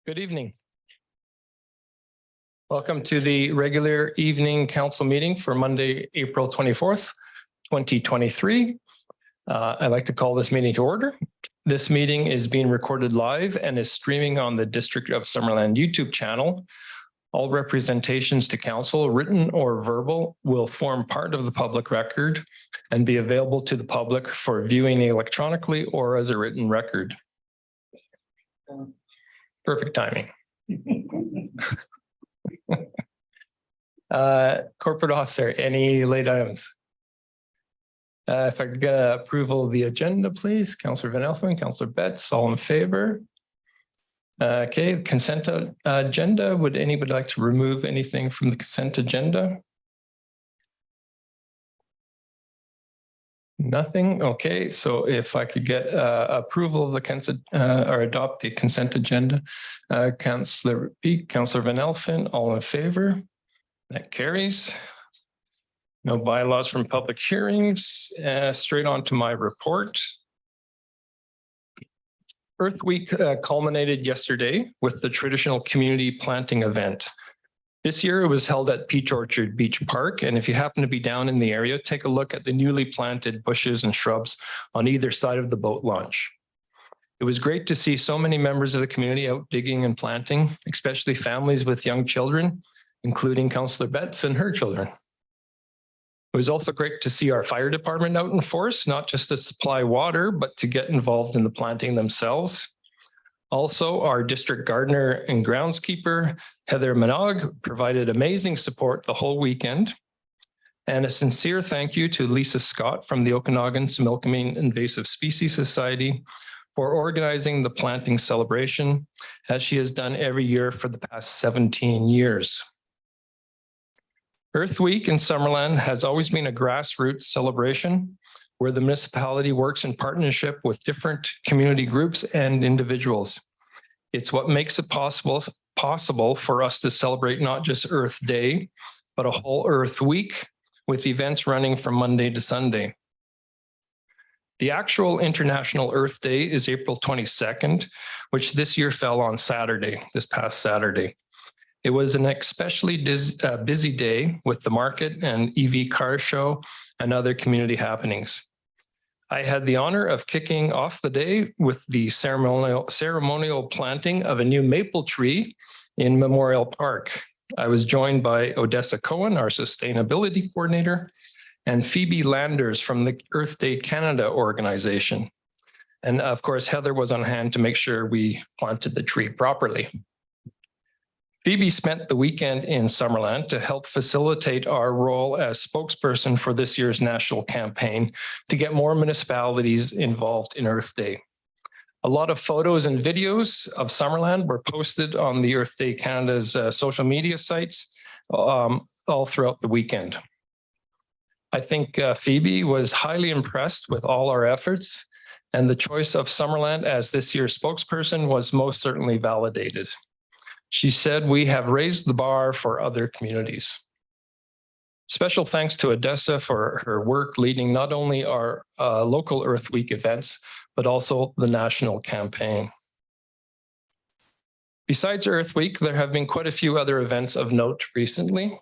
Good evening. Welcome to the regular evening council meeting for Monday, April 24th, 2023. I'd like to call this meeting to order. This meeting is being recorded live and is streaming on the District of Summerland YouTube channel. All representations to council, written or verbal, will form part of the public record and be available to the public for viewing electronically or as a written record. Perfect timing. Corporate officer, any late items? If I could get approval of the agenda, please. Councillor Van Elfen, Councillor Betts, all in favor? Okay, consent agenda. Would anybody like to remove anything from the consent agenda? Nothing. Okay, so if I could get approval of the consent or adopt the consent agenda. Councillor Peak, Councillor Van Elfen, all in favor? That carries. No bylaws from public hearings. Straight on to my report. Earth Week culminated yesterday with the traditional community planting event. This year it was held at Peach Orchard Beach Park, and if you happen to be down in the area, take a look at the newly planted bushes and shrubs on either side of the boat launch. It was great to see so many members of the community out digging and planting, especially families with young children, including Councillor Betts and her children. It was also great to see our fire department out in force, not just to supply water, but to get involved in the planting themselves. Also, our district gardener and groundskeeper, Heather Minogue, provided amazing support the whole weekend. And a sincere thank you to Lisa Scott from the Okanagan-Similkameen Invasive Species Society for organizing the planting celebration, as she has done every year for the past 17 years. Earth Week in Summerland has always been a grassroots celebration where the municipality works in partnership with different community groups and individuals. It's what makes it possible for us to celebrate not just Earth Day, but a whole Earth Week with events running from Monday to Sunday. The actual International Earth Day is April 22nd, which this year fell on Saturday, this past Saturday. It was an especially busy day with the market and EV car show and other community happenings. I had the honor of kicking off the day with the ceremonial planting of a new maple tree in Memorial Park. I was joined by Odessa Cohen, our sustainability coordinator, and Phoebe Landers from the Earth Day Canada organization. And of course, Heather was on hand to make sure we planted the tree properly. Phoebe spent the weekend in Summerland to help facilitate our role as spokesperson for this year's national campaign to get more municipalities involved in Earth Day. A lot of photos and videos of Summerland were posted on the Earth Day Canada's social media sites all throughout the weekend. I think Phoebe was highly impressed with all our efforts, and the choice of Summerland as this year's spokesperson was most certainly validated. She said, "We have raised the bar for other communities." Special thanks to Odessa for her work leading not only our local Earth Week events, but also the national campaign. Besides Earth Week, there have been quite a few other events of note recently.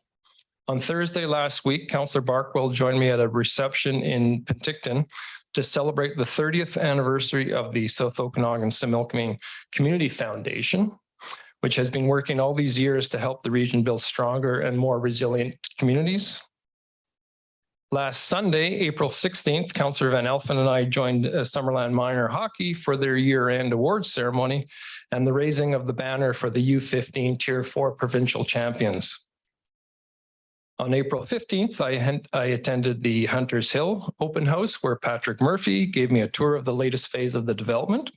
On Thursday last week, Councillor Barkwell joined me at a reception in Penticton to celebrate the 30th anniversary of the South Okanagan-Similkameen Community Foundation, which has been working all these years to help the region build stronger and more resilient communities. Last Sunday, April 16th, Councillor Van Elfen and I joined Summerland Minor Hockey for their year-end awards ceremony and the raising of the banner for the U15 Tier 4 provincial champions. On April 15th, I attended the Hunters Hill open house where Patrick Murphy gave me a tour of the latest phase of the development.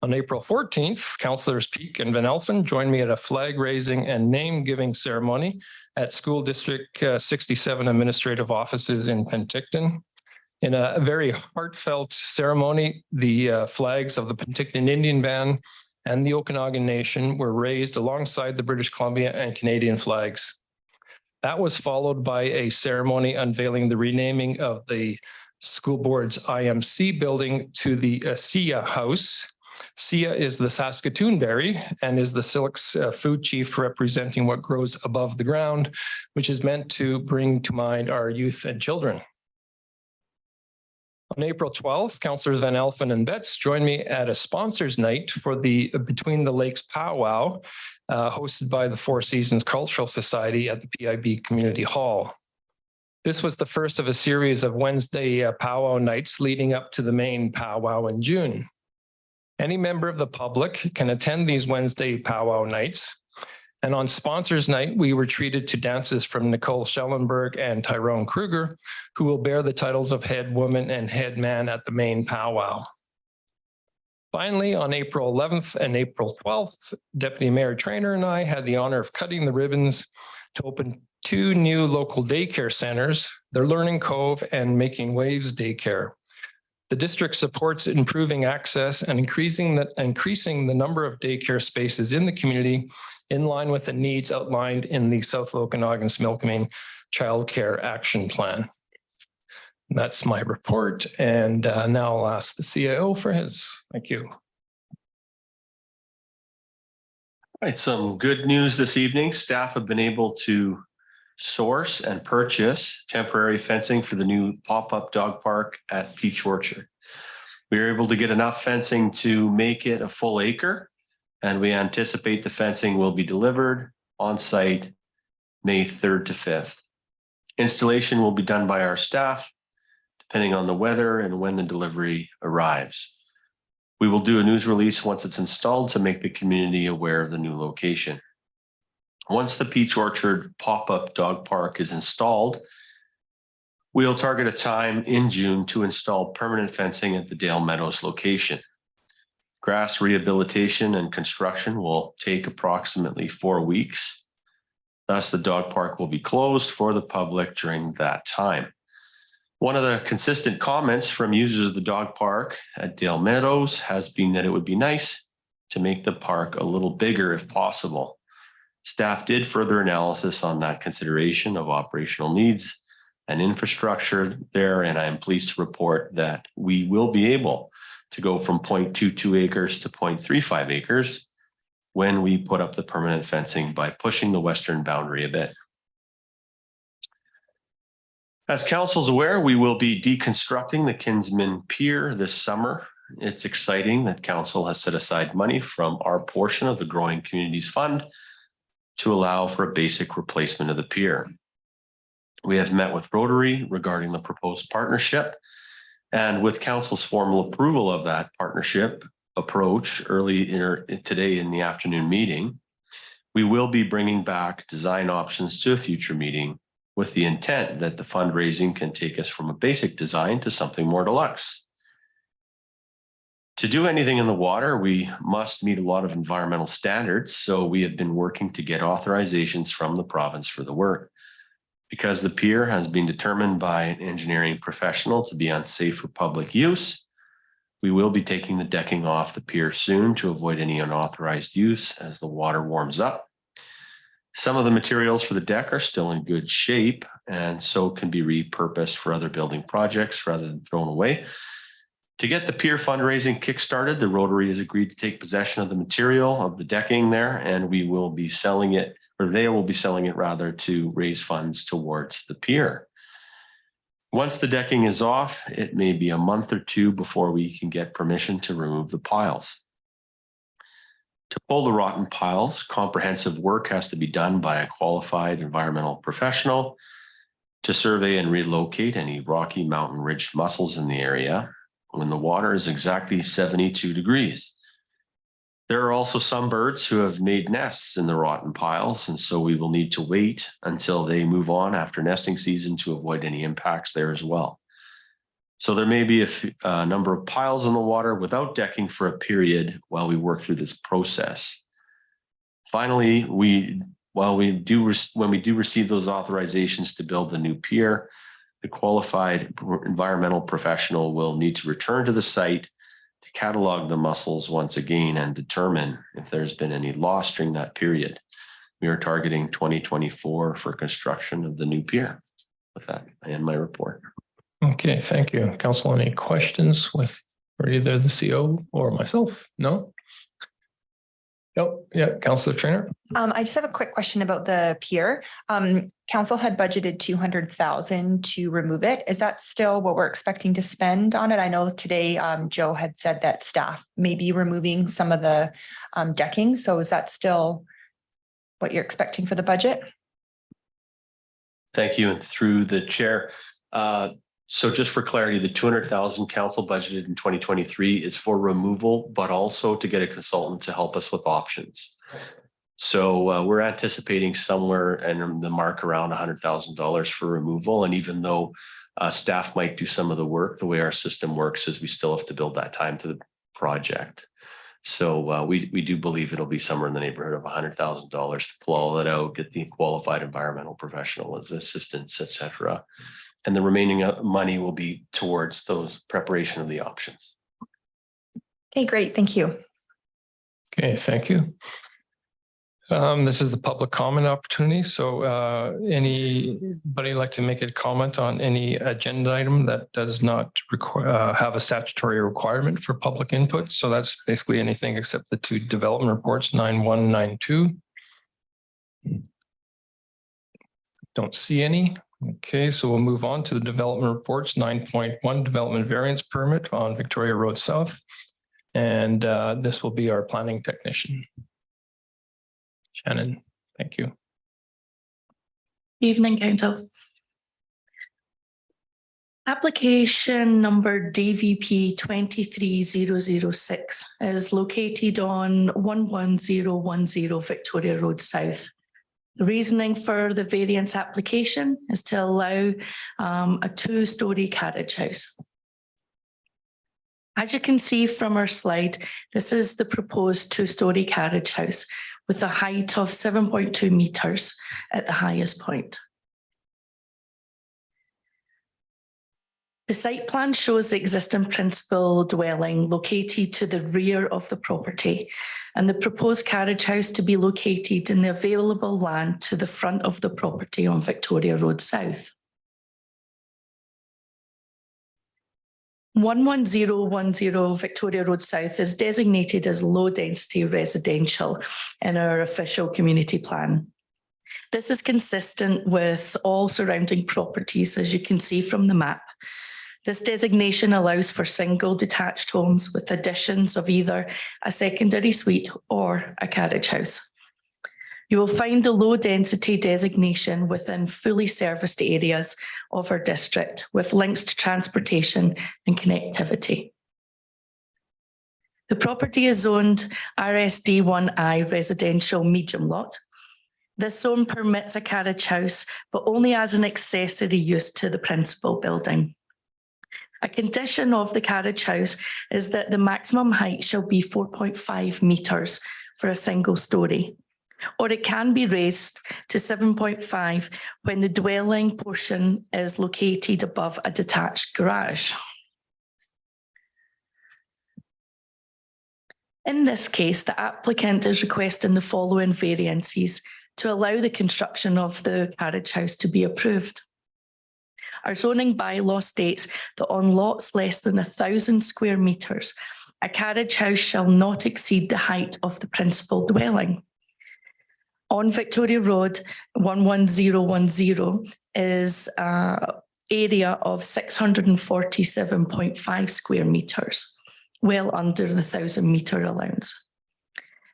On April 14th, Councillors Peak and Van Elfen joined me at a flag raising and name giving ceremony at School District 67 administrative offices in Penticton. In a very heartfelt ceremony, the flags of the Penticton Indian Band and the Okanagan Nation were raised alongside the British Columbia and Canadian flags. That was followed by a ceremony unveiling the renaming of the school board's IMC building to the ASIA House, Sia is the Saskatoon berry and is the Silex food chief representing what grows above the ground, which is meant to bring to mind our youth and children. On April 12th, Councillors Van Elfen and Betts joined me at a sponsors night for the Between the Lakes powwow hosted by the Four Seasons Cultural Society at the PIB Community Hall. This was the first of a series of Wednesday powwow nights leading up to the main powwow in June. Any member of the public can attend these Wednesday powwow nights. And on sponsors night, we were treated to dances from Nicole Schellenberg and Tyrone Kruger, who will bear the titles of head woman and head man at the main powwow. Finally, on April 11th and April 12th, Deputy Mayor Traynor and I had the honor of cutting the ribbons to open 2 new local daycare centers, the Learning Cove and Making Waves Daycare. The district supports improving access and increasing the number of daycare spaces in the community in line with the needs outlined in the South Okanagan-Smilkameen Child Care Action Plan. That's my report, and now I'll ask the CIO for his. Thank you. All right, some good news this evening. Staff have been able to source and purchase temporary fencing for the new pop-up dog park at Peach Orchard. We were able to get enough fencing to make it a full acre, and we anticipate the fencing will be delivered on site May 3rd to 5th. Installation will be done by our staff, depending on the weather and when the delivery arrives. We will do a news release once it's installed to make the community aware of the new location. Once the Peach Orchard pop-up dog park is installed, we'll target a time in June to install permanent fencing at the Dale Meadows location. Grass rehabilitation and construction will take approximately 4 weeks. Thus, the dog park will be closed for the public during that time. One of the consistent comments from users of the dog park at Dale Meadows has been that it would be nice to make the park a little bigger if possible. Staff did further analysis on that consideration of operational needs and infrastructure there, and I am pleased to report that we will be able to go from 0.22 acres to 0.35 acres when we put up the permanent fencing by pushing the western boundary a bit. As council's aware, we will be deconstructing the Kinsman Pier this summer. It's exciting that council has set aside money from our portion of the Growing Communities Fund to allow for a basic replacement of the pier. We have met with Rotary regarding the proposed partnership, and with council's formal approval of that partnership approach today in the afternoon meeting, we will be bringing back design options to a future meeting with the intent that the fundraising can take us from a basic design to something more deluxe. To do anything in the water, we must meet a lot of environmental standards, so we have been working to get authorizations from the province for the work. Because the pier has been determined by an engineering professional to be unsafe for public use, we will be taking the decking off the pier soon to avoid any unauthorized use as the water warms up. Some of the materials for the deck are still in good shape and so can be repurposed for other building projects rather than thrown away. To get the pier fundraising kickstarted, the Rotary has agreed to take possession of the material of the decking there, and we will be selling it, or they will be selling it rather, to raise funds towards the pier. Once the decking is off, it may be a month or 2 before we can get permission to remove the piles. To pull the rotten piles, comprehensive work has to be done by a qualified environmental professional to survey and relocate any rocky mountain ridge mussels in the area when the water is exactly 72 degrees. There are also some birds who have made nests in the rotten piles, and so we will need to wait until they move on after nesting season to avoid any impacts there as well. So there may be a number of piles in the water without decking for a period while we work through this process. Finally, when we do receive those authorizations to build the new pier, the qualified environmental professional will need to return to the site to catalog the mussels once again and determine if there's been any loss during that period. We are targeting 2024 for construction of the new pier. With that, I end my report. Okay, thank you. Council, any questions with or either the CO or myself? No? Oh, yeah, Councillor Trainer. I just have a quick question about the pier. Council had budgeted 200,000 to remove it. Is that still what we're expecting to spend on it? I know today Joe had said that staff may be removing some of the decking. So is that still what you're expecting for the budget? Thank you. And through the chair. So just for clarity, the 200,000 council budgeted in 2023 is for removal, but also to get a consultant to help us with options. So we're anticipating somewhere in the mark around $100,000 for removal. And even though staff might do some of the work, the way our system works is we still have to build that time to the project. So we do believe it'll be somewhere in the neighborhood of $100,000 to pull all that out, get the qualified environmental professional as assistants, et cetera. And the remaining money will be towards those preparation of the options. Okay, great. Thank you. Okay, thank you. This is the public comment opportunity. So anybody like to make a comment on any agenda item that does not require have a statutory requirement for public input? So that's basically anything except the two development reports, 91, 92. Don't see any. Okay, so we'll move on to the development reports. 9.1 development variance permit on Victoria Road South. And this will be our planning technician. Shannon, thank you. Evening, Council. Application number DVP 23006 is located on 11010 Victoria Road South. The reasoning for the variance application is to allow a two-storey carriage house. As you can see from our slide, this is the proposed two-storey carriage house with a height of 7.2 meters at the highest point. The site plan shows the existing principal dwelling located to the rear of the property and the proposed carriage house to be located in the available land to the front of the property on Victoria Road South. 11010 Victoria Road South is designated as low-density residential in our official community plan. This is consistent with all surrounding properties, as you can see from the map. This designation allows for single detached homes with additions of either a secondary suite or a carriage house. You will find the low density designation within fully serviced areas of our district with links to transportation and connectivity. The property is zoned RSD1I residential medium lot. This zone permits a carriage house, but only as an accessory use to the principal building. A condition of the carriage house is that the maximum height shall be 4.5 metres for a single storey, or it can be raised to 7.5 when the dwelling portion is located above a detached garage. In this case, the applicant is requesting the following variances to allow the construction of the carriage house to be approved. Our zoning bylaw states that on lots less than 1,000 square metres, a carriage house shall not exceed the height of the principal dwelling. On Victoria Road, 11010 is an area of 647.5 square metres, well under the 1,000 metre allowance.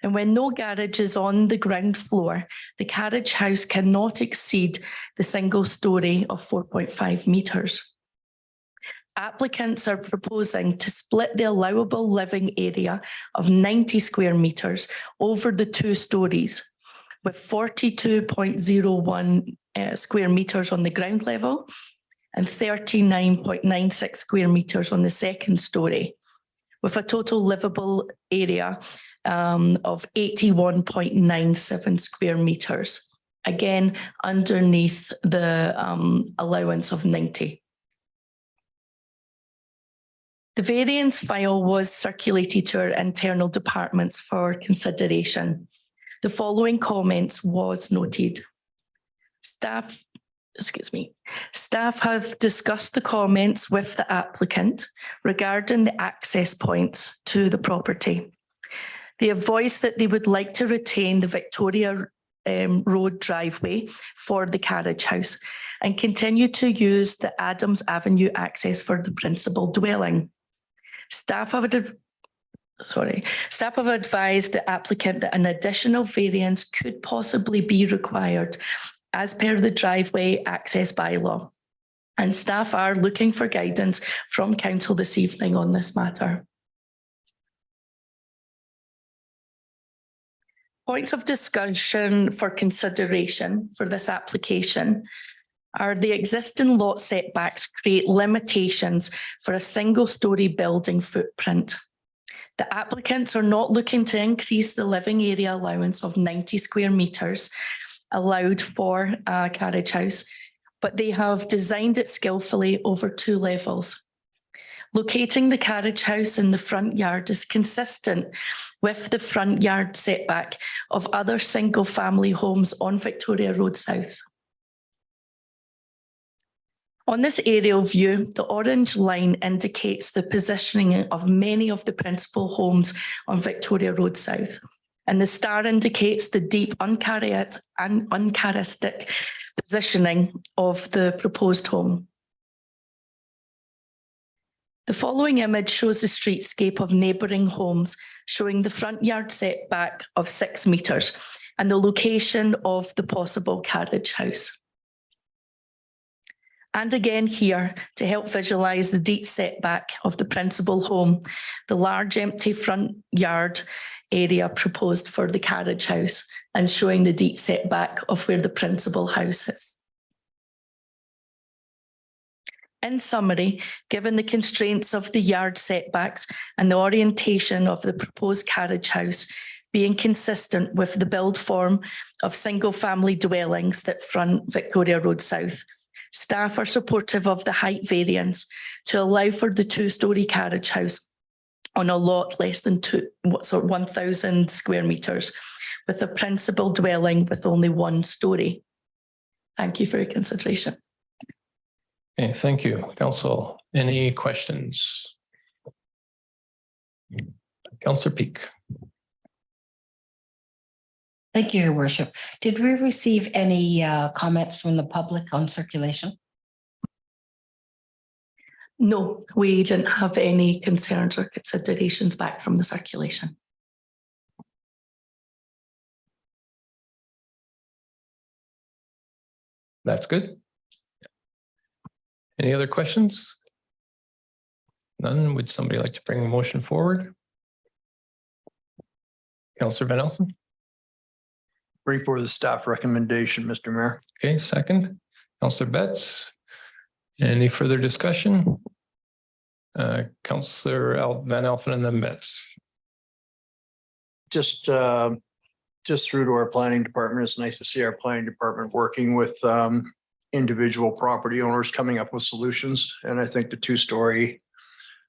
And when no garage is on the ground floor, the carriage house cannot exceed the single storey of 4.5 metres. Applicants are proposing to split the allowable living area of 90 square metres over the two storeys, with 42.01 square metres on the ground level and 39.96 square metres on the second storey, with a total livable area of 81.97 square metres, again underneath the allowance of 90. The variance file was circulated to our internal departments for consideration. The following comments was noted. Staff Staff have discussed the comments with the applicant regarding the access points to the property. They have voiced that they would like to retain the Victoria Road driveway for the carriage house and continue to use the Adams Avenue access for the principal dwelling. Staff have advised the applicant that an additional variance could possibly be required as per the driveway access bylaw. And staff are looking for guidance from council this evening on this matter. Points of discussion for consideration for this application are the existing lot setbacks create limitations for a single-storey building footprint. The applicants are not looking to increase the living area allowance of 90 square metres allowed for a carriage house, but they have designed it skillfully over 2 levels. Locating the carriage house in the front yard is consistent with the front yard setback of other single-family homes on Victoria Road South. On this aerial view, the orange line indicates the positioning of many of the principal homes on Victoria Road South, and the star indicates the deep uncharacteristic positioning of the proposed home. The following image shows the streetscape of neighbouring homes, showing the front yard setback of 6 metres and the location of the possible carriage house. And again here, to help visualise the deep setback of the principal home, the large empty front yard area proposed for the carriage house and showing the deep setback of where the principal house is. In summary, given the constraints of the yard setbacks and the orientation of the proposed carriage house being consistent with the build form of single-family dwellings that front Victoria Road South, staff are supportive of the height variance to allow for the 2-storey carriage house on a lot less than 1,000 square metres, with a principal dwelling with only 1 storey. Thank you for your consideration. Okay, thank you, Council. Any questions? Councillor Peak. Thank you, Your Worship. Did we receive any comments from the public on circulation? No, we didn't have any concerns or considerations back from the circulation. That's good. Any other questions? None. Would somebody like to bring a motion forward? Councillor Van Elfen. Bring forward the staff recommendation, Mr. Mayor. Okay, second. Councillor Betts. Any further discussion? Councillor Van Elfen and then Betts. Just through to our planning department, it's nice to see our planning department working with individual property owners coming up with solutions. And I think the 2-storey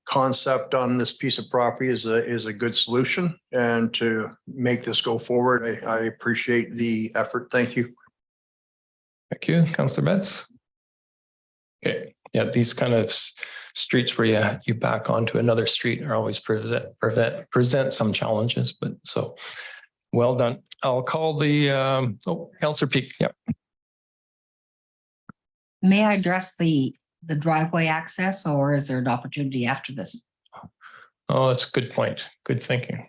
concept on this piece of property is a good solution. And to make this go forward, I appreciate the effort. Thank you. Thank you, Councillor Betts. Okay, yeah, these kind of streets where you back onto another street are always present some challenges, but so well done. I'll call the Councillor Peak. Yep. May I address the driveway access, or is there an opportunity after this? Oh, that's a good point. Good thinking.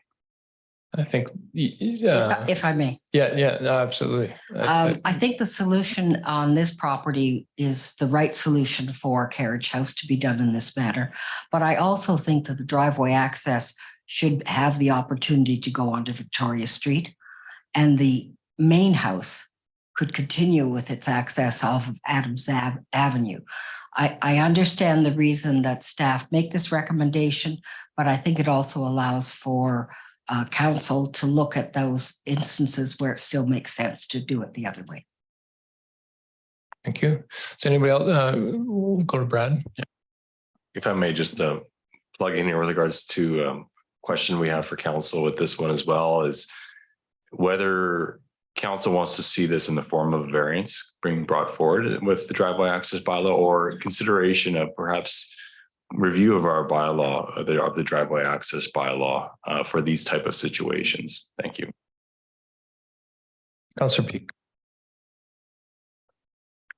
I think, If I may. Yeah, absolutely. I think the solution on this property is the right solution for a carriage house to be done in this matter. But I also think that the driveway access should have the opportunity to go onto Victoria Street, and the main house could continue with its access off of Adams Avenue. I understand the reason that staff make this recommendation, but I think it also allows for council to look at those instances where it still makes sense to do it the other way. Thank you. Does anybody else? We'll go to Brad. Yeah. If I may just plug in here with regards to question we have for council with this one as well is whether council wants to see this in the form of a variance being brought forward with the driveway access bylaw, or consideration of perhaps review of our bylaw, of the driveway access bylaw for these type of situations. Thank you. Councillor Peak.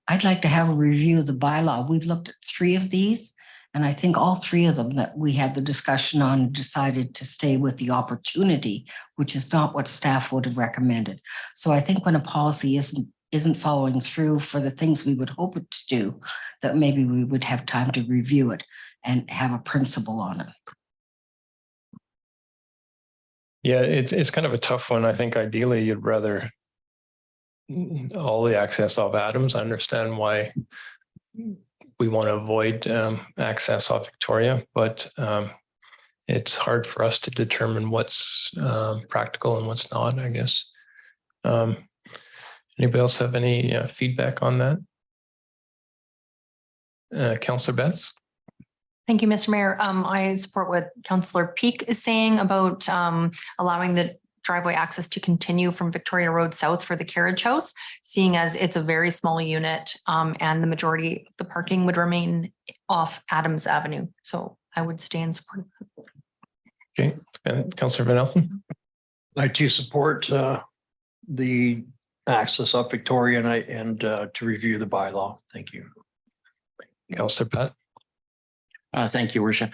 I'd like to have a review of the bylaw. We've looked at 3 of these, and I think all 3 of them that we had the discussion on decided to stay with the opportunity, which is not what staff would have recommended. So I think when a policy isn't following through for the things we would hope it to do, that maybe we would have time to review it and have a principle on it. Yeah, it's kind of a tough one. I think ideally you'd rather all the access off Adams. I understand why we want to avoid access off Victoria, but it's hard for us to determine what's practical and what's not, I guess. Anybody else have any feedback on that? Councillor Betts? Thank you, Mr. Mayor. I support what Councillor Peak is saying about allowing the driveway access to continue from Victoria Road South for the carriage house, seeing as it's a very small unit and the majority of the parking would remain off Adams Avenue. So I would stay in support of that. Okay, Councillor Van Elfen? Like to support the access up Victoria and to review the bylaw. Thank you. Councillor Pat? Thank you, Worship.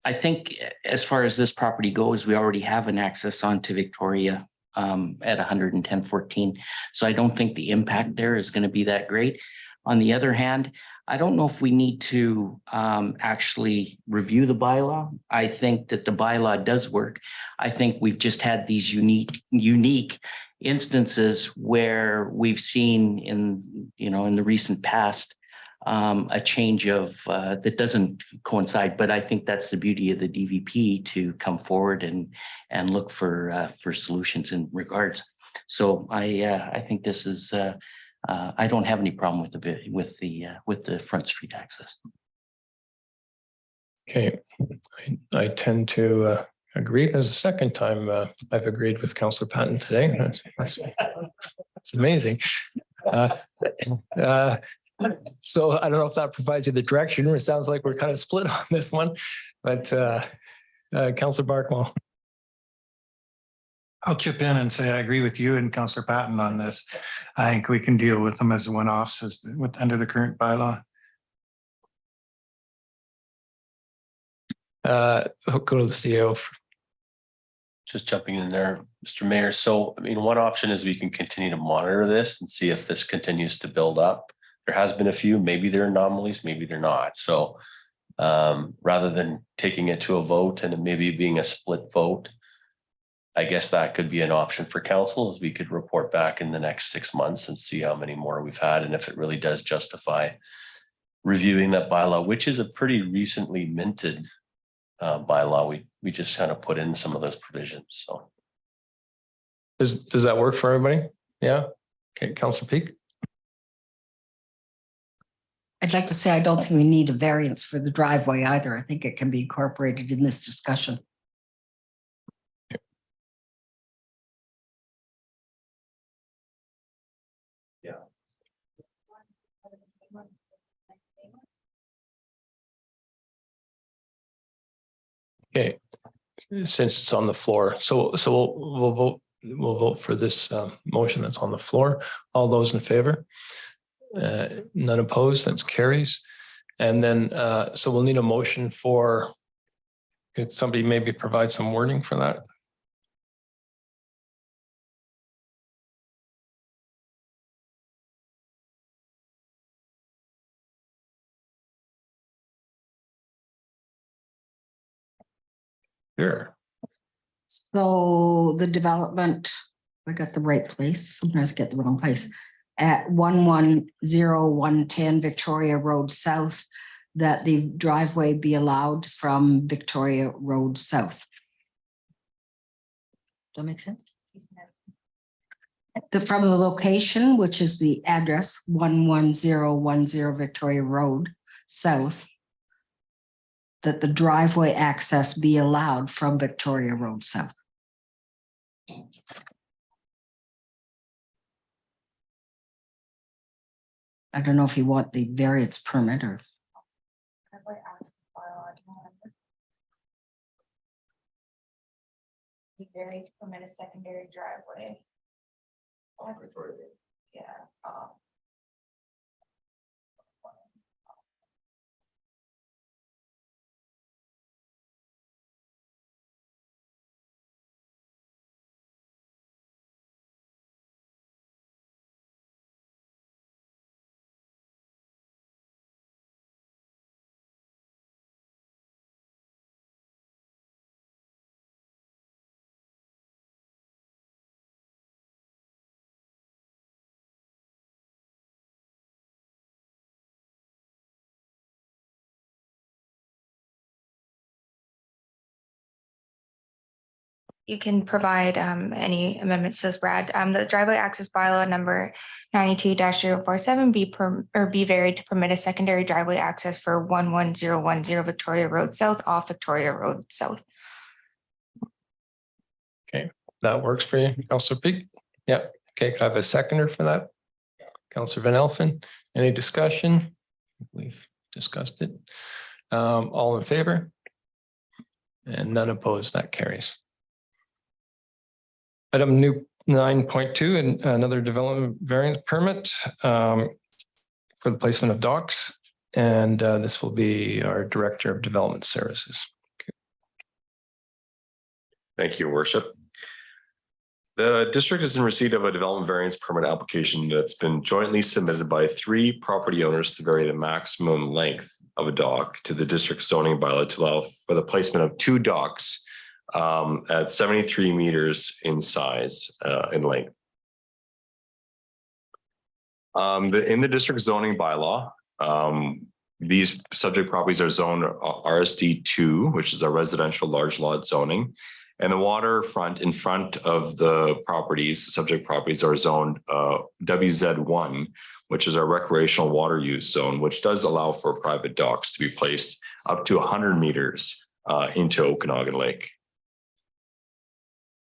I think as far as this property goes, we already have an access onto Victoria at 11014. So I don't think the impact there is going to be that great. On the other hand, I don't know if we need to actually review the bylaw. I think that the bylaw does work. I think we've just had these unique instances where we've seen in the recent past a change of that doesn't coincide, but I think that's the beauty of the DVP to come forward and look for solutions in regards. So I think this is I don't have any problem with the Front Street access. Okay, I tend to agree. There's a second time I've agreed with Councillor Patton today. That's amazing. So I don't know if that provides you the direction. It sounds like we're kind of split on this one, but Councillor Barkmall. I'll chip in and say I agree with you and Councillor Patton on this. I think we can deal with them as one-offs under the current bylaw. I'll go to the CEO. Just jumping in there, Mr. Mayor. So, I mean, one option is we can continue to monitor this and see if this continues to build up. There has been a few, maybe they're anomalies, maybe they're not. So rather than taking it to a vote and it maybe being a split vote, I guess that could be an option for council, as we could report back in the next 6 months and see how many more we've had and if it really does justify reviewing that bylaw, which is a pretty recently minted bylaw. We just kind of put in some of those provisions. So Does that work for everybody? Yeah. Okay, Councillor Peak. I'd like to say I don't think we need a variance for the driveway either. I think it can be incorporated in this discussion. yeah. Okay, since it's on the floor, so we'll vote for this motion that's on the floor. All those in favor? None opposed, that's carries. And then, so we'll need a motion for, could somebody maybe provide some wording for that? Sure. So the development, I got the right place, sometimes get the wrong place. At 110110 Victoria Road South, that the driveway be allowed from Victoria Road South. Does that make sense? From the location, which is the address 11010 Victoria Road South, that the driveway access be allowed from Victoria Road South. I don't know if you want the variance permit or. Be very permit a secondary driveway. Yeah. You can provide any amendments, says Brad. The driveway access bylaw number 92-047 be varied to permit a secondary driveway access for 11010 Victoria Road South off Victoria Road South. Okay, that works for you, Councillor Peak? Yeah, okay, could I have a seconder for that? Councillor Van Elfen, any discussion? We've discussed it. All in favor? And none opposed, that carries. Item new 9.2 and another development variance permit for the placement of docks. And this will be our Director of Development Services. Thank you, Worship. The district is in receipt of a development variance permit application that's been jointly submitted by 3 property owners to vary the maximum length of a dock to the district zoning bylaw to allow for the placement of 2 docks at 73 meters in size, in length. In the district zoning bylaw, these subject properties are zoned RSD2, which is a residential large lot zoning. And the waterfront in front of the properties, subject properties, are zoned WZ1, which is our recreational water use zone, which does allow for private docks to be placed up to 100 meters into Okanagan Lake.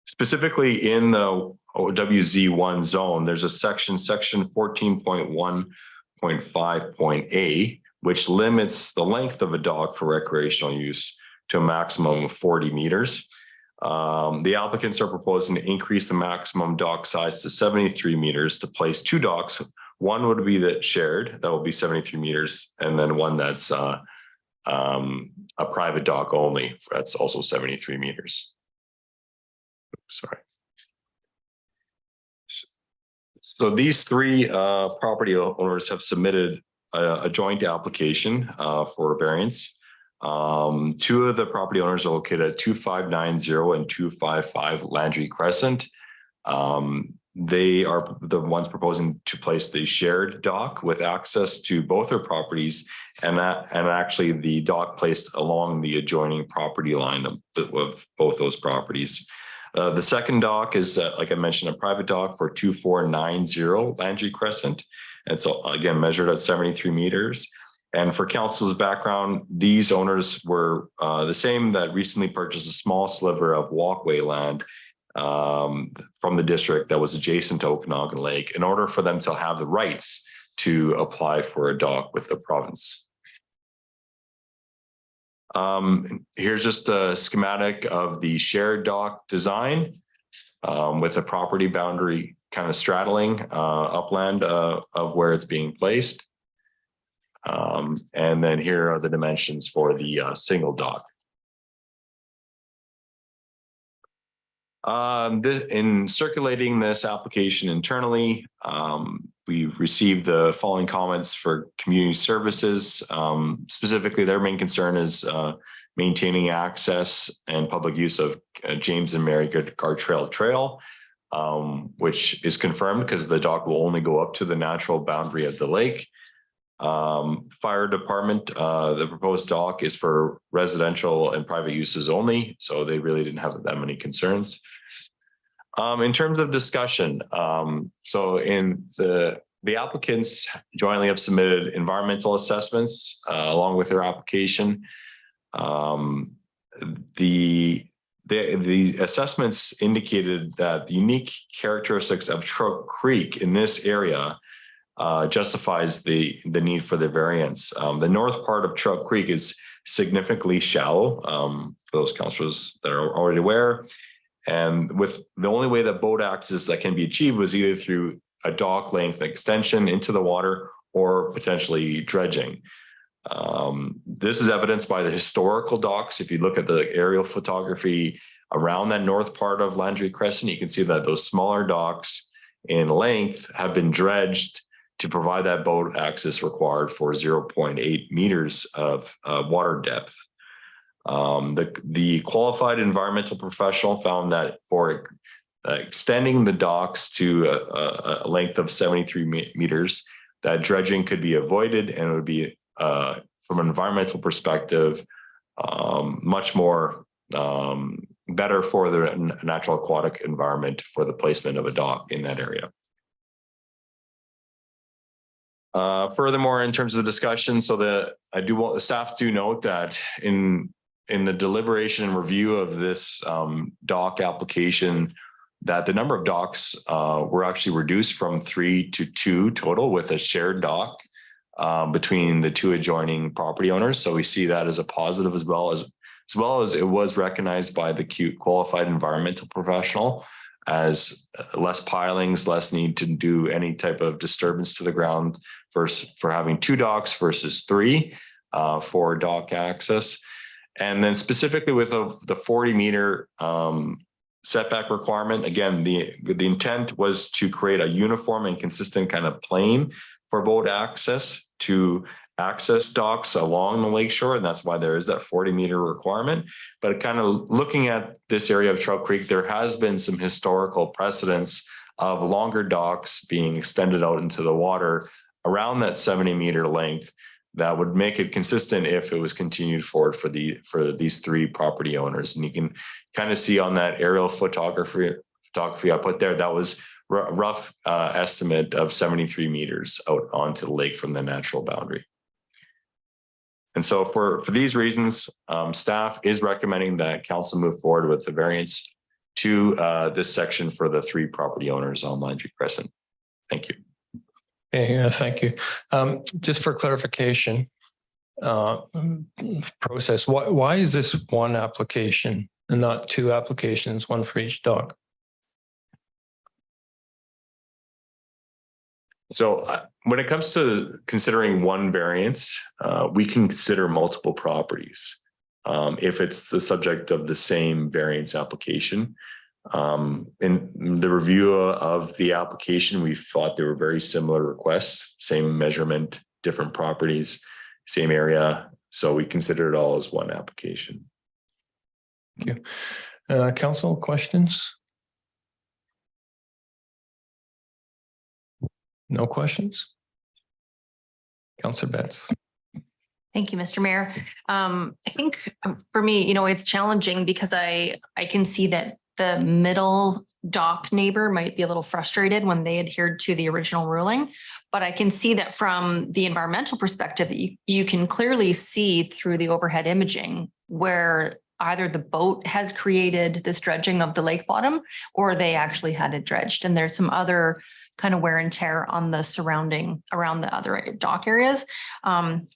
Specifically in the WZ1 zone, there's a section 14.1.5.a, which limits the length of a dock for recreational use to a maximum of 40 meters. The applicants are proposing to increase the maximum dock size to 73 meters to place 2 docks. One would be that shared, that will be 73 meters, and then one that's a private dock only, that's also 73 meters. Sorry. So these 3 property owners have submitted a joint application for a variance. 2 of the property owners are located at 2590 and 255 Landry Crescent. They are the ones proposing to place the shared dock with access to both their properties, and actually the dock placed along the adjoining property line of both those properties. The second dock is, like I mentioned, a private dock for 2490 Landry Crescent. And so again, measured at 73 meters. And for council's background, these owners were the same that recently purchased a small sliver of walkway land from the district that was adjacent to Okanagan Lake in order for them to have the rights to apply for a dock with the province. Here's just a schematic of the shared dock design with a property boundary kind of straddling upland of where it's being placed. And then here are the dimensions for the single dock. In circulating this application internally, we've received the following comments for community services. Specifically, their main concern is maintaining access and public use of James and Mary Gartrell Trail, which is confirmed because the dock will only go up to the natural boundary of the lake. Fire department, the proposed dock is for residential and private uses only, so they really didn't have that many concerns. In terms of discussion, so in the applicants jointly have submitted environmental assessments along with their application. The assessments indicated that the unique characteristics of Truck Creek in this area justifies the need for the variance. The north part of Trout Creek is significantly shallow, for those councillors that are already aware. And with the only way that boat access that can be achieved was either through a dock length extension into the water or potentially dredging. This is evidenced by the historical docks. If you look at the aerial photography around that north part of Landry Crescent, you can see that those smaller docks in length have been dredged to provide that boat access required for 0.8 meters of water depth. The qualified environmental professional found that for extending the docks to a length of 73 meters, that dredging could be avoided, and it would be, from an environmental perspective, much more better for the natural aquatic environment for the placement of a dock in that area. Furthermore, in terms of the discussion, so the staff do note that in the deliberation and review of this dock application, that the number of docks were actually reduced from 3 to 2 total, with a shared dock between the 2 adjoining property owners. So we see that as a positive, as well as it was recognized by the qualified environmental professional as less pilings, less need to do any type of disturbance to the ground for having 2 docks versus 3 for dock access. And then specifically with the 40-meter setback requirement, again, the intent was to create a uniform and consistent kind of plane for boat access to access docks along the lakeshore, and that's why there is that 40-meter requirement. But kind of looking at this area of Trout Creek, there has been some historical precedents of longer docks being extended out into the water around that 70-meter length that would make it consistent if it was continued forward for these 3 property owners. And you can kind of see on that aerial photography I put there, that was a rough estimate of 73 meters out onto the lake from the natural boundary. And so for these reasons, staff is recommending that council move forward with the variance to this section for the 3 property owners on Landry Crescent. Thank you. Okay, thank you. Just for clarification, process, why is this 1 application and not 2 applications, 1 for each dock? So when it comes to considering 1 variance, we can consider multiple properties if it's the subject of the same variance application. In the review of the application, we thought they were very similar requests, same measurement, different properties, same area. So we considered it all as 1 application. Thank you. Council, questions? No questions? Councillor Betts. Thank you, Mr. Mayor. I think for me, it's challenging because I can see that the middle dock neighbor might be a little frustrated when they adhered to the original ruling. But I can see that from the environmental perspective, that you can clearly see through the overhead imaging where either the boat has created this dredging of the lake bottom or they actually had it dredged. And there's some other kind of wear and tear on the surrounding around the other dock areas.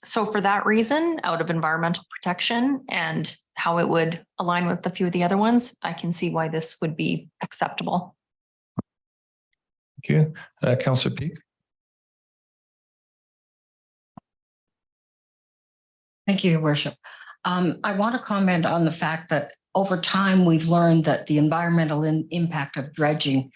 So for that reason, out of environmental protection and how it would align with a few of the other ones, I can see why this would be acceptable. Thank you. Councillor Peak. Thank you, Your Worship. I want to comment on the fact that over time, we've learned that the environmental impact of dredging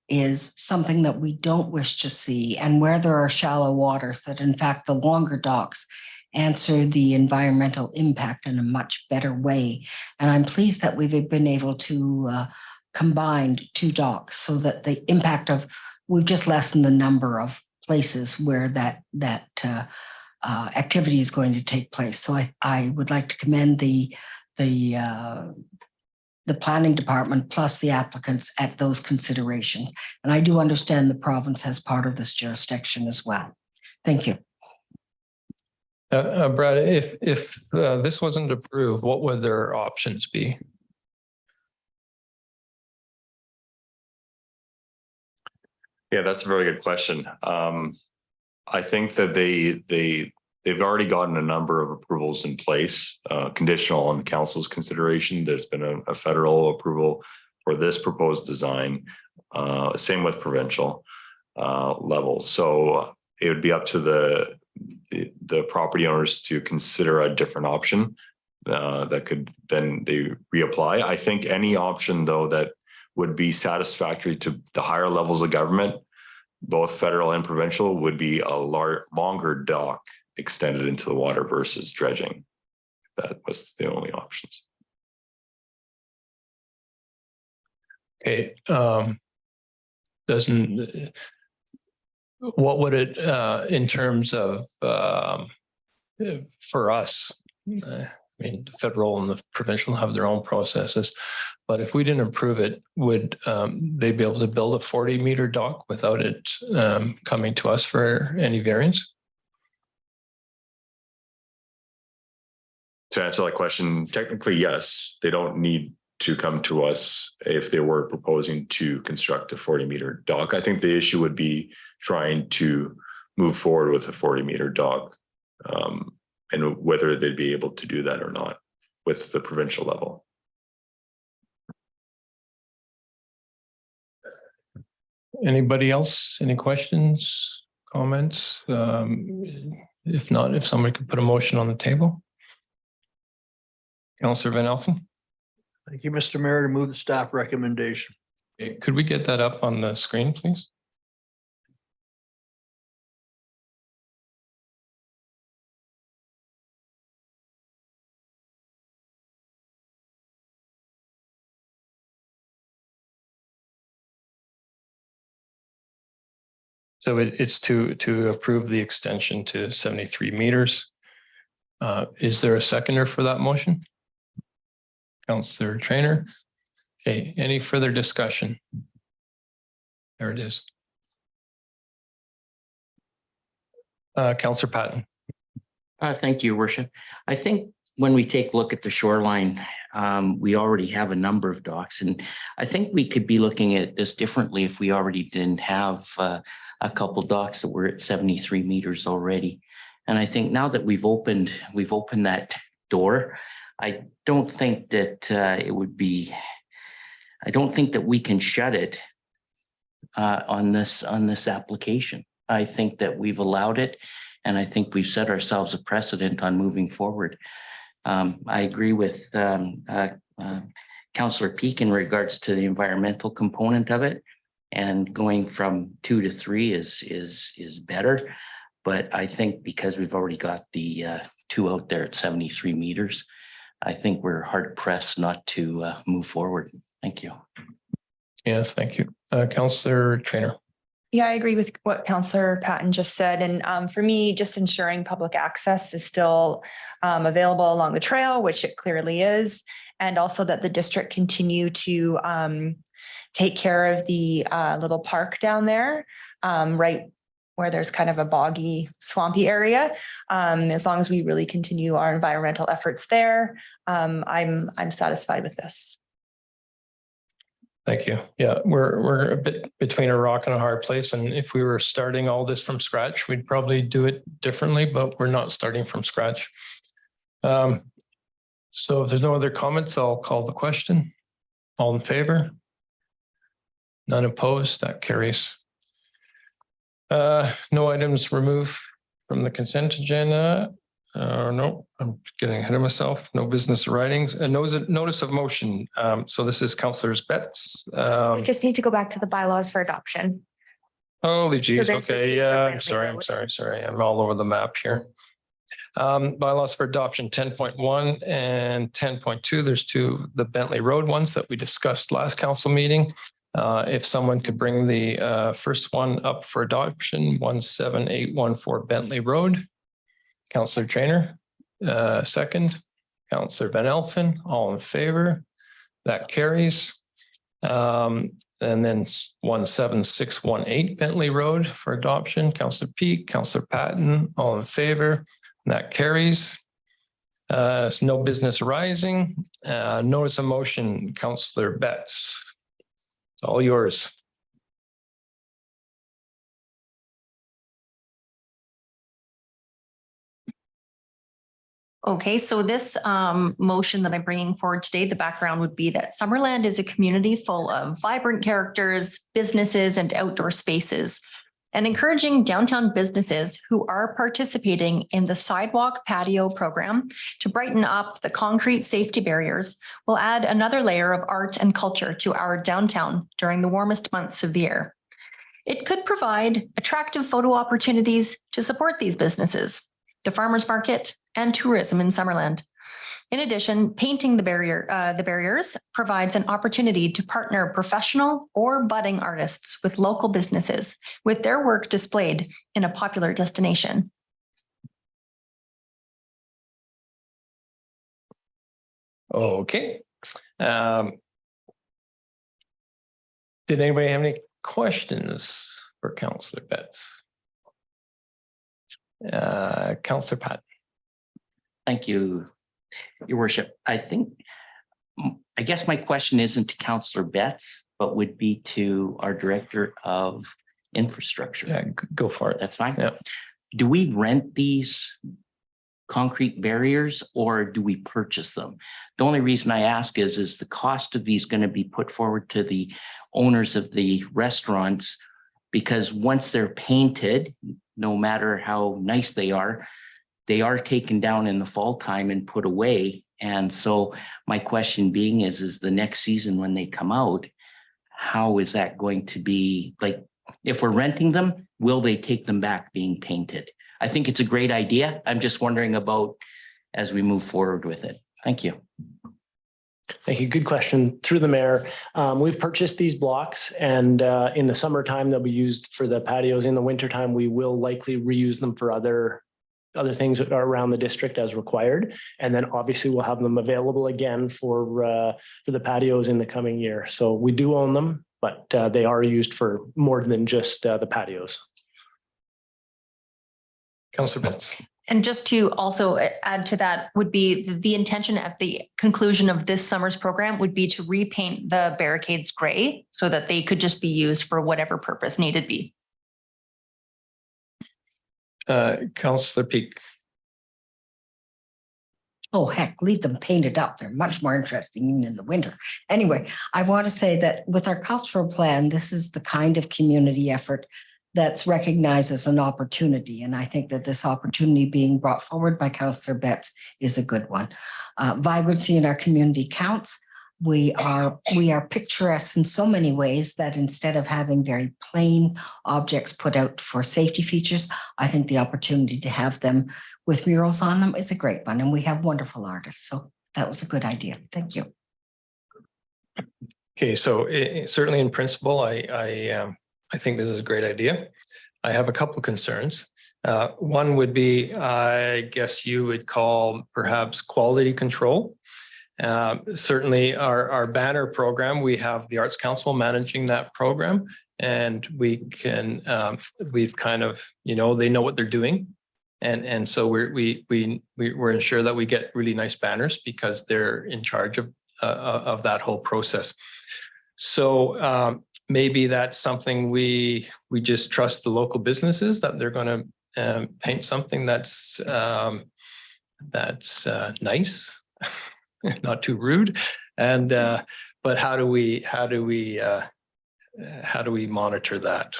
is something that we don't wish to see. And where there are shallow waters, that in fact, the longer docks answer the environmental impact in a much better way. And I'm pleased that we've been able to combine 2 docks so that the impact of, we've just lessened the number of places where that activity is going to take place. So I would like to commend the planning department plus the applicants at those considerations. And I do understand the province has part of this jurisdiction as well. Thank you. Brad, if this wasn't approved, what would their options be? Yeah, that's a very good question. I think that they've already gotten a number of approvals in place, conditional on council's consideration. There's been a federal approval for this proposed design. Same with provincial levels. So it would be up to the property owners to consider a different option that could then they reapply. I think any option though that would be satisfactory to the higher levels of government, both federal and provincial, would be a longer dock extended into the water versus dredging. That was the only options. Okay, what would it, in terms of, for us, I mean, the federal and the provincial have their own processes, but if we didn't approve it, would they be able to build a 40-meter dock without it coming to us for any variance? To answer that question, technically, yes, they don't need to come to us if they were proposing to construct a 40-meter dock. I think the issue would be trying to move forward with a 40-meter dock and whether they'd be able to do that or not with the provincial level. Anybody else? Any questions, comments? If not, if somebody could put a motion on the table. Councillor Van Elfen. Thank you, Mr. Mayor, to move the staff recommendation. Okay, could we get that up on the screen, please? So it's to approve the extension to 73 meters. Is there a seconder for that motion? Councillor Trainer. Okay, any further discussion? There it is. Councillor Patton. Thank you, Worship. I think when we take a look at the shoreline, we already have a number of docks, and I think we could be looking at this differently if we already didn't have a couple docks that were at 73 meters already. And I think now that we've opened that door, I don't think that it would be. I don't think that we can shut it on this application. I think that we've allowed it, and I think we've set ourselves a precedent on moving forward. I agree with Councillor Peak in regards to the environmental component of it, and going from 2 to 3 is better. But I think because we've already got the 2 out there at 73 meters, I think we're hard pressed not to move forward. Thank you. Yes, thank you. Councillor Trainer. Yeah, I agree with what Councillor Patton just said. And for me, just ensuring public access is still available along the trail, which it clearly is. And also that the district continue to take care of the little park down there, right where there's kind of a boggy, swampy area. As long as we really continue our environmental efforts there, I'm satisfied with this. Thank you. Yeah, we're a bit between a rock and a hard place. And if we were starting all this from scratch, we'd probably do it differently, but we're not starting from scratch. So if there's no other comments, I'll call the question. All in favor? None opposed, that carries. No items removed from the consent agenda. No, I'm getting ahead of myself. No business writings and notice of motion. So this is Councillor's Betts. We just need to go back to the bylaws for adoption. Holy geez. there's Okay. Yeah, I'm sorry. I'm all over the map here. Bylaws for adoption 10.1 and 10.2. There's the Bentley Road ones that we discussed last council meeting. If someone could bring the first one up for adoption, 17814 Bentley Road. Councillor Trainer, second. Councillor Van Elfen, all in favor. That carries. And then 17618 Bentley Road for adoption. Councillor Peak, Councillor Patton, all in favor. That carries. No business arising. Notice of motion, Councillor Betts. It's all yours. Okay, so this motion that I'm bringing forward today, the background would be that Summerland is a community full of vibrant characters, businesses, and outdoor spaces. And encouraging downtown businesses who are participating in the sidewalk patio program to brighten up the concrete safety barriers will add another layer of art and culture to our downtown during the warmest months of the year. It could provide attractive photo opportunities to support these businesses, the farmers market, and tourism in Summerland. In addition, painting the barriers provides an opportunity to partner professional or budding artists with local businesses with their work displayed in a popular destination. Okay. Did anybody have any questions for Councillor Betts? Councillor Pat. Thank you, Your Worship. I guess my question isn't to Councillor Betts, but would be to our Director of Infrastructure. Yeah, go for it. That's fine. Yeah. Do we rent these concrete barriers or do we purchase them? The only reason I ask is the cost of these going to be put forward to the owners of the restaurants? Because once they're painted, no matter how nice they are taken down in the fall time and put away. And so my question being is the next season when they come out, how is that going to be? Like, if we're renting them, will they take them back being painted? I think it's a great idea. I'm just wondering about as we move forward with it. Thank you. Thank you. Good question. Through the mayor, we've purchased these blocks, and in the summertime, they'll be used for the patios. In the wintertime, we will likely reuse them for other things that are around the district as required. And then obviously we'll have them available again for the patios in the coming year. So we do own them, but they are used for more than just the patios. Councillor Betts. And just to also add to that would be the intention at the conclusion of this summer's program would be to repaint the barricades gray so that they could just be used for whatever purpose needed be. Councillor Peak. Oh, heck, leave them painted up. They're much more interesting even in the winter. Anyway, I want to say that with our cultural plan, this is the kind of community effort that's recognized as an opportunity. And I think that this opportunity being brought forward by Councillor Betts is a good one. Vibrancy in our community counts. We are picturesque in so many ways that instead of having very plain objects put out for safety features, I think the opportunity to have them with murals on them is a great one. And we have wonderful artists. So that was a good idea. Thank you. Okay, so certainly in principle, I think this is a great idea. I have a couple of concerns. One would be, I guess you would call perhaps quality control. Certainly our banner program, we have the Arts Council managing that program, and we can, we've kind of, they know what they're doing. And so we're ensure that we get really nice banners because they're in charge of that whole process. So maybe that's something we just trust the local businesses that they're going to paint something that's nice. Not too rude, and but how do we monitor that?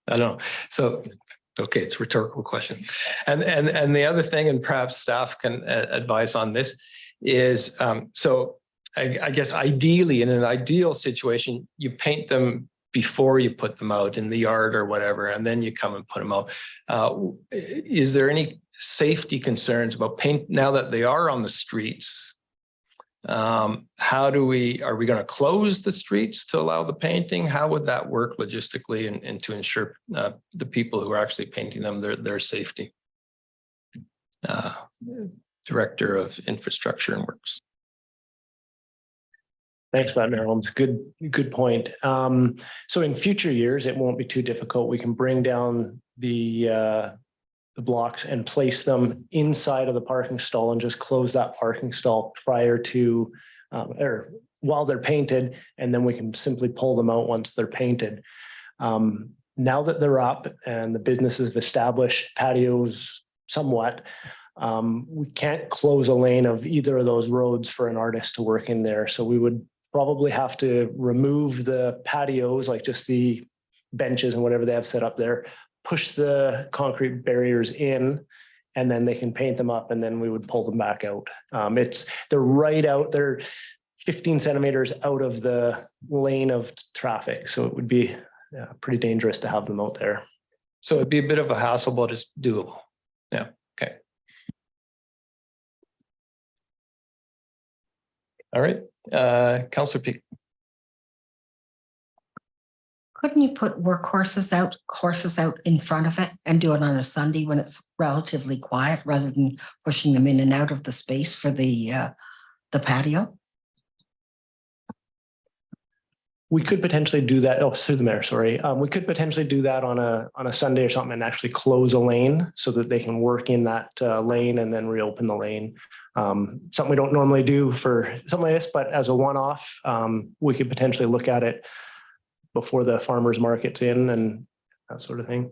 I don't know. So, okay, it's a rhetorical question, and the other thing, and perhaps staff can advise on this, is so I guess ideally, in an ideal situation, you paint them before you put them out in the yard or whatever, and then you come and put them out. Is there any safety concerns about paint now that they are on the streets? Are we going to close the streets to allow the painting? How would that work logistically and to ensure the people who are actually painting them, their safety? Director of Infrastructure and Works. Thanks for that, Marilyn. It's a good point. So in future years, it won't be too difficult. We can bring down the blocks and place them inside of the parking stall and just close that parking stall prior to or while they're painted, and then we can simply pull them out once they're painted. Now that they're up and the businesses have established patios somewhat, we can't close a lane of either of those roads for an artist to work in there. So we would probably have to remove the patios, like just the benches and whatever they have set up there, push the concrete barriers in, and then they can paint them up, and then we would pull them back out. They're right out, they're 15 centimeters out of the lane of traffic. So it would be pretty dangerous to have them out there. So it'd be a bit of a hassle, but it's doable. Yeah, okay. All right, Councillor Peak. Couldn't you put horses out in front of it and do it on a Sunday when it's relatively quiet rather than pushing them in and out of the space for the patio? We could potentially do that. Oh, through the mayor, sorry. We could potentially do that on a Sunday or something and actually close a lane so that they can work in that lane and then reopen the lane. Something we don't normally do for something like this, but as a one-off, we could potentially look at it before the farmer's market's in and that sort of thing.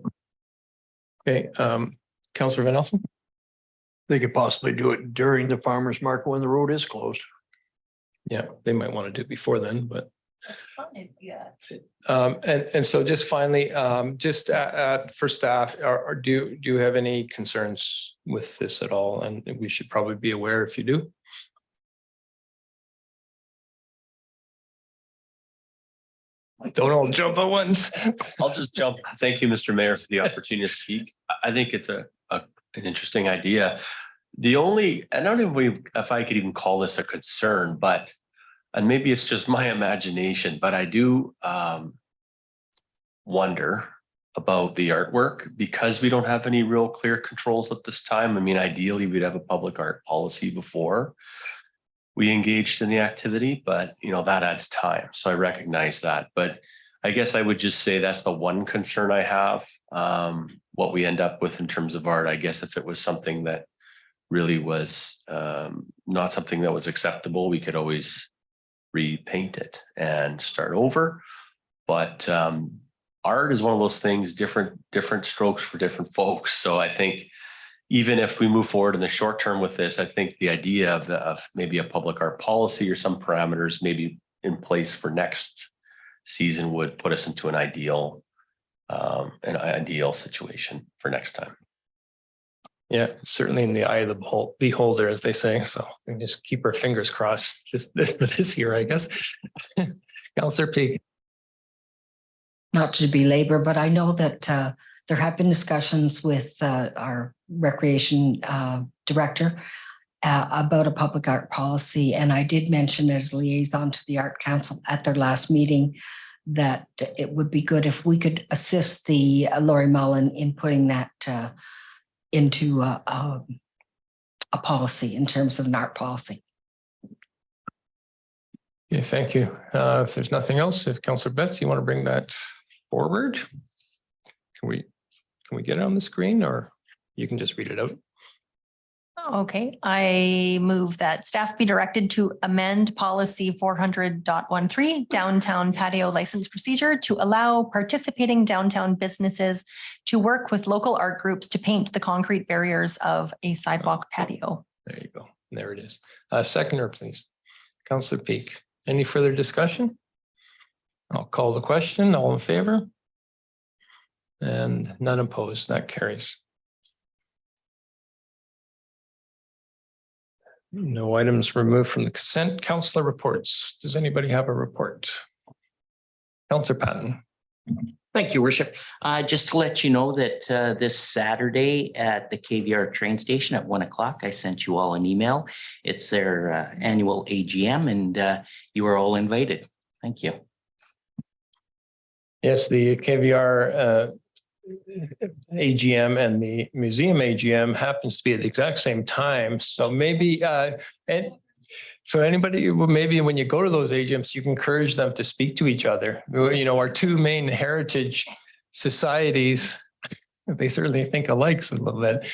Okay, Councillor Van Elsen. They could possibly do it during the farmer's market when the road is closed. Yeah, they might want to do it before then, but. And so just finally, just for staff, do you have any concerns with this at all? And we should probably be aware if you do. Don't all jump at once. I'll just jump. Thank you, Mr. Mayor, for the opportunity to speak. I think it's an interesting idea. I don't know if I could even call this a concern, but, and maybe it's just my imagination, but I do wonder about the artwork because we don't have any real clear controls at this time. I mean, ideally, we'd have a public art policy before we engaged in the activity, but that adds time. So I recognize that, but I guess I would just say that's the one concern I have. What we end up with in terms of art, I guess if it was something that really was not something that was acceptable, we could always repaint it and start over. But art is one of those things, different strokes for different folks. So I think even if we move forward in the short term with this, I think the idea of maybe a public art policy or some parameters maybe in place for next season would put us into an ideal situation for next time. Yeah, certainly in the eye of the beholder, as they say. So we can just keep our fingers crossed this year, I guess. Councillor Peak. Not to belabor, but I know that there have been discussions with our recreation director about a public art policy. And I did mention as liaison to the Art Council at their last meeting that it would be good if we could assist the Lori Mullen in putting that into a policy in terms of an art policy. Okay, thank you. If there's nothing else, if Councillor Betts, you want to bring that forward? Can we get it on the screen or you can just read it out? Okay, I move that staff be directed to amend policy 400.13 downtown patio license procedure to allow participating downtown businesses to work with local art groups to paint the concrete barriers of a sidewalk patio. There you go. There it is. Seconder, please. Councillor Peak. Any further discussion? I'll call the question. All in favor? And none opposed. That carries. No items removed from the consent. Councillor reports. Does anybody have a report? Councillor Patton. Thank you, Worship. Just to let you know that this Saturday at the KVR train station at 1 o'clock, I sent you all an email. It's their annual AGM and you are all invited. Thank you. Yes, the KVR AGM and the museum AGM happens to be at the exact same time. So maybe, so anybody, maybe when you go to those AGMs, you can encourage them to speak to each other. Our two main heritage societies, they certainly think alike a little bit.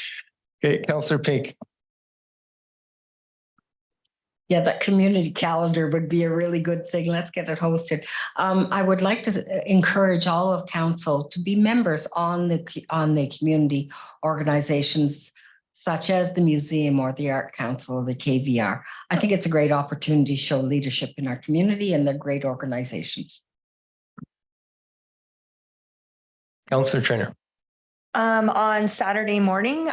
Okay, Councillor Pink. Yeah, that community calendar would be a really good thing. Let's get it hosted. I would like to encourage all of council to be members on the community organizations such as the museum or the Art Council or the KVR. I think it's a great opportunity to show leadership in our community, and they're great organizations. Councillor Trainer. On Saturday morning,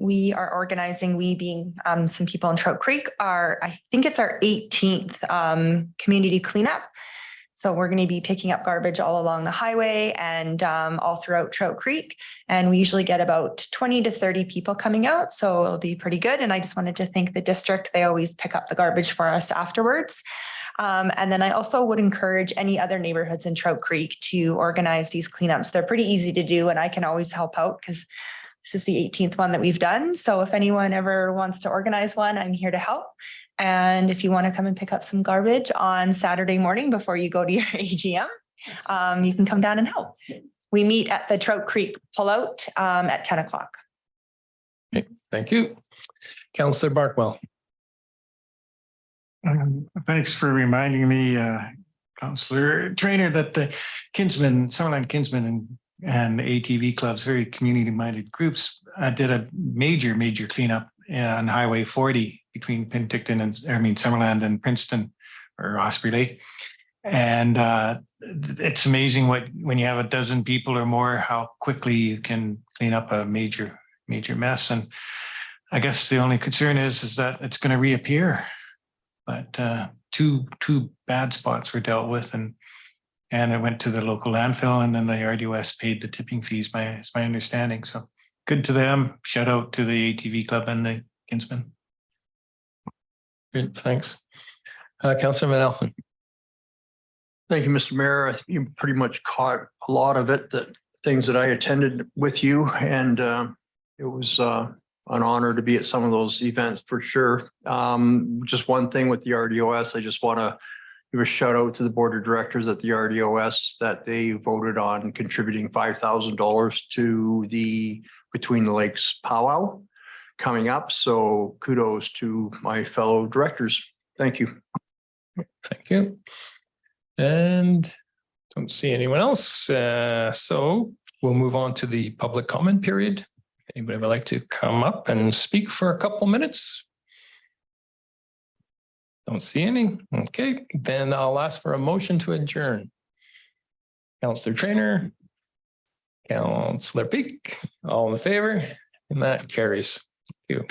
we are organizing, we being some people in Trout Creek, I think it's our 18th community cleanup. So we're going to be picking up garbage all along the highway and all throughout Trout Creek. And we usually get about 20 to 30 people coming out. So it'll be pretty good. And I just wanted to thank the district. They always pick up the garbage for us afterwards. And then I also would encourage any other neighborhoods in Trout Creek to organize these cleanups. They're pretty easy to do, and I can always help out because this is the 18th one that we've done. So if anyone ever wants to organize one, I'm here to help. And if you want to come and pick up some garbage on Saturday morning before you go to your AGM, you can come down and help. We meet at the Trout Creek pullout at 10 o'clock. Okay, thank you. Councillor Barkwell. Thanks for reminding me, Councillor Trainer, that the Summerland Kinsmen and ATV clubs, very community-minded groups, did a major cleanup on Highway 40 between Summerland and Princeton or Osprey Lake. And it's amazing when you have a dozen people or more, how quickly you can clean up a major mess. And I guess the only concern is that it's going to reappear. But two bad spots were dealt with, and it went to the local landfill, and then the RDOS paid the tipping fees. Is my understanding. So good to them. Shout out to the ATV club and the Kinsmen. Good, thanks. Councillor Van Elfen. Thank you, Mr. Mayor. I think you pretty much caught a lot of it, the things that I attended with you, and it was an honor to be at some of those events for sure. Just one thing with the RDOS, I just want to give a shout out to the board of directors at the RDOS that they voted on contributing $5,000 to the Between the Lakes powwow coming up. So kudos to my fellow directors. Thank you. Thank you. And don't see anyone else. So we'll move on to the public comment period. Anybody would like to come up and speak for a couple minutes? Don't see any. Okay, then I'll ask for a motion to adjourn. Councillor Trainer, Councillor Peak, all in favor, and that carries. Thank you.